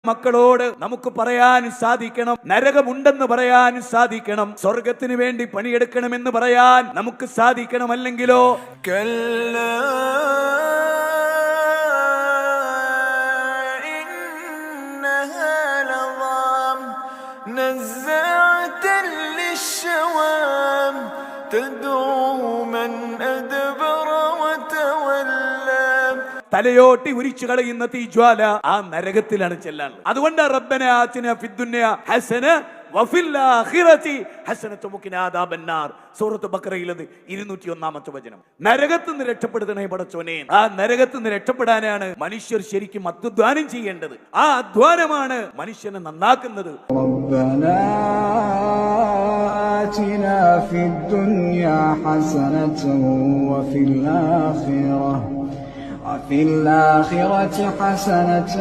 മക്കളോട് നമുക്ക് പറയാൻ സാധിക്കണം, നരകമുണ്ടെന്ന് പറയാൻ സാധിക്കണം, സ്വർഗത്തിന് വേണ്ടി പണിയെടുക്കണമെന്ന് പറയാൻ നമുക്ക് സാധിക്കണം. അല്ലെങ്കിലോ തലയോട്ടി ഉരിച്ചു കളയുന്ന തീജ്വാല ആ നരകത്തിലാണ് ചെല്ലാൻ. അതുകൊണ്ട് റബ്ബന ആതിന ഫിദ്ദുനിയ ഹസന വഫിൽ ആഖിറതി ഹസനത വഖിനാ അദാബന്നാർ. സൂറത്ത് ബഖറയിൽ 201-ാമത്തെ വചനം. നരകത്തിൽ നിന്ന് രക്ഷപ്പെടുത്തണേ പടച്ചോനെ. ആ നരകത്തിൽ നിന്ന് രക്ഷപ്പെടാനാണ് മനുഷ്യർ ശരിക്കും അധ്വാനം ചെയ്യേണ്ടത്. ആ അധ്വാനമാണ് മനുഷ്യനെ നന്നാക്കുന്നത്. റബ്ബനാ ആതിനാ ഫിദ്ദുനിയ ഹസനതൻ വഫിൽ ആഖിറതി حسنة